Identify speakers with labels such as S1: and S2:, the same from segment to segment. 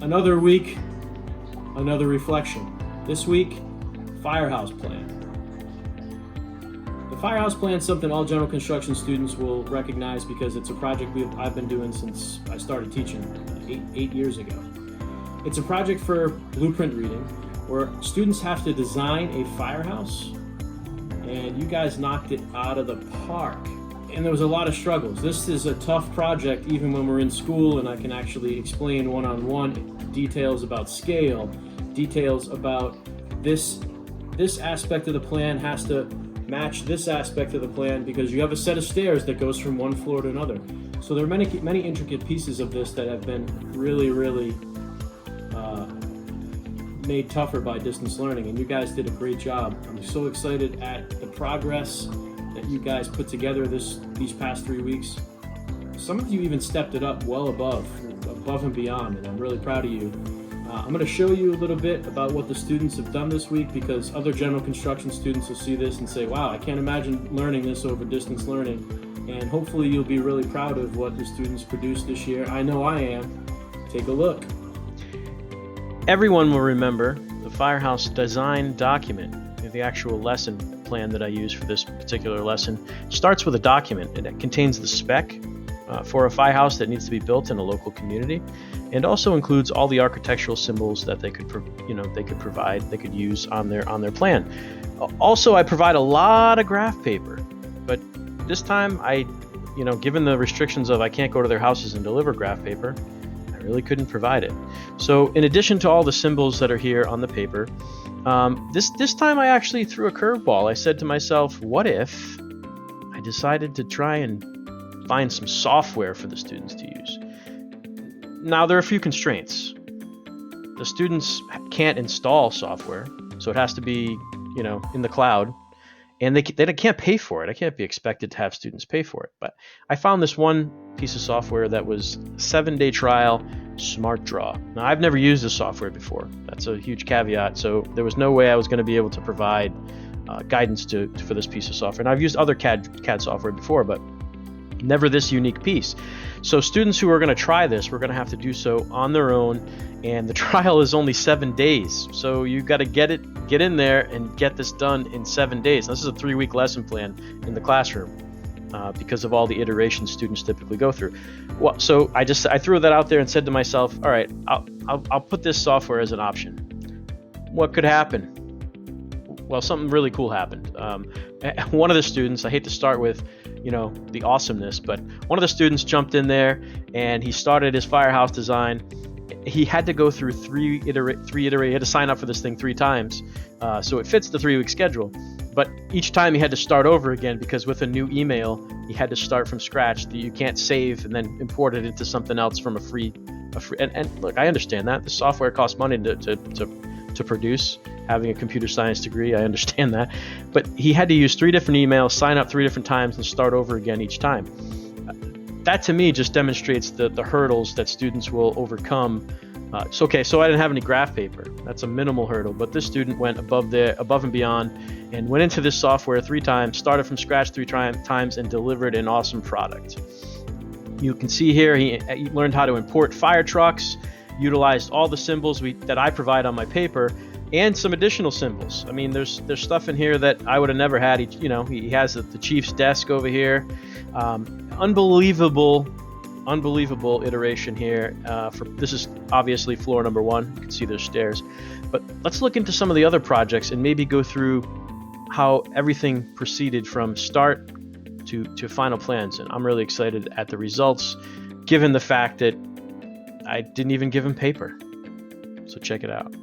S1: Another week, another reflection. This week, Firehouse plan. The Firehouse plan is something all general construction students will recognize because it's a project I've been doing since I started teaching 8 years ago. It's a project for blueprint reading where students have to design a firehouse, and you guys knocked it out of the park. And there was a lot of struggles. This is a tough project even when we're in school, and I can actually explain one-on-one details about scale, details about this aspect of the plan has to match this aspect of the plan because you have a set of stairs that goes from one floor to another. So there are many intricate pieces of this that have been really made tougher by distance learning, and you guys did a great job. I'm so excited at the progress that you guys put together these past 3 weeks. Some of you even stepped it up well above and beyond, and I'm really proud of you. I'm going to show you a little bit about what the students have done this week because other general construction students will see this and say, wow, I can't imagine learning this over distance learning. And hopefully you'll be really proud of what the students produced this year. I know I am. Take a look.
S2: Everyone will remember the Firehouse design document, the actual lesson plan that I use for this particular lesson. Starts with a document, and it contains the spec for a firehouse that needs to be built in a local community, and also includes all the architectural symbols that they could use on their plan. Also, I provide a lot of graph paper, but this time given the restrictions of I can't go to their houses and deliver graph paper, I really couldn't provide it. So in addition to all the symbols that are here on the paper, this time I actually threw a curveball. I said to myself, what if I decided to try and find some software for the students to use? Now, there are a few constraints. The students can't install software, so it has to be, in the cloud, and they can't pay for it. I can't be expected to have students pay for it. But I found this one piece of software that was 7-day trial, Smart Draw. Now, I've never used this software before. That's a huge caveat. So there was no way I was going to be able to provide guidance for this piece of software. And I've used other CAD software before, but never this unique piece. So students who are going to try this, we're going to have to do so on their own, and the trial is only 7 days. So you've got to get in there and get this done in 7 days. This is a 3-week lesson plan in the classroom because of all the iterations students typically go through. Well, so I threw that out there and said to myself, all right, I'll put this software as an option. What could happen? Well, something really cool happened. One of the students, I hate to start with the awesomeness, but one of the students jumped in there and he started his firehouse design. He had to go through three iterate. He had to sign up for this thing 3 times, so it fits the 3-week schedule. But each time he had to start over again because with a new email, he had to start from scratch. You can't save and then import it into something else from a free. And look, I understand that the software costs money to produce. Having a computer science degree, I understand that. But he had to use 3 different emails, sign up 3 different times, and start over again each time. That to me just demonstrates the hurdles that students will overcome. So I didn't have any graph paper. That's a minimal hurdle, but this student went above and beyond and went into this software 3 times, started from scratch 3 times, and delivered an awesome product. You can see here he learned how to import fire trucks, utilized all the symbols that I provide on my paper, and some additional symbols. I mean, there's stuff in here that I would have never had. He has the chief's desk over here. Unbelievable iteration here. This is obviously floor number 1. You can see there's stairs. But let's look into some of the other projects and maybe go through how everything proceeded from start to final plans. And I'm really excited at the results, given the fact that I didn't even give him paper. So check it out.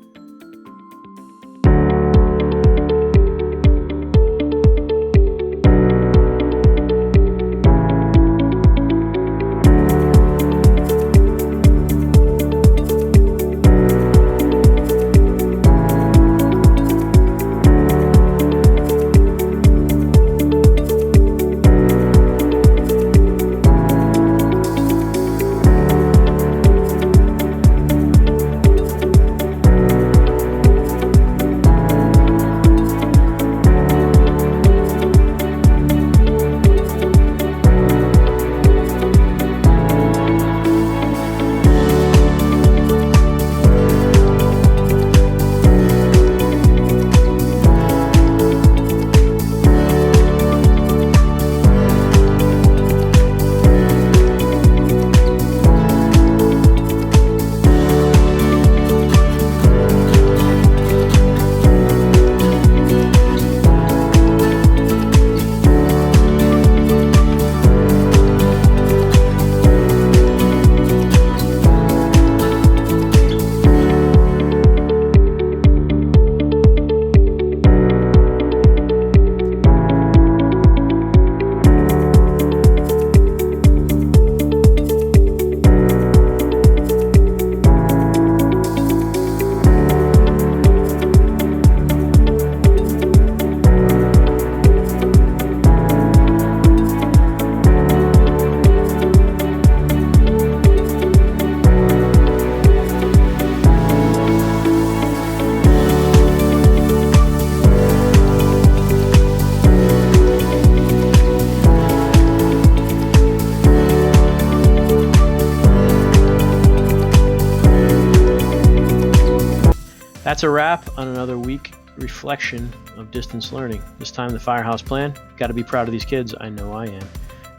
S2: That's a wrap on another week reflection of distance learning. This time the Firehouse plan. Got to be proud of these kids. I know I am.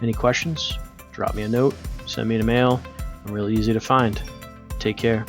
S2: Any questions? Drop me a note, send me an email. I'm really easy to find. Take care.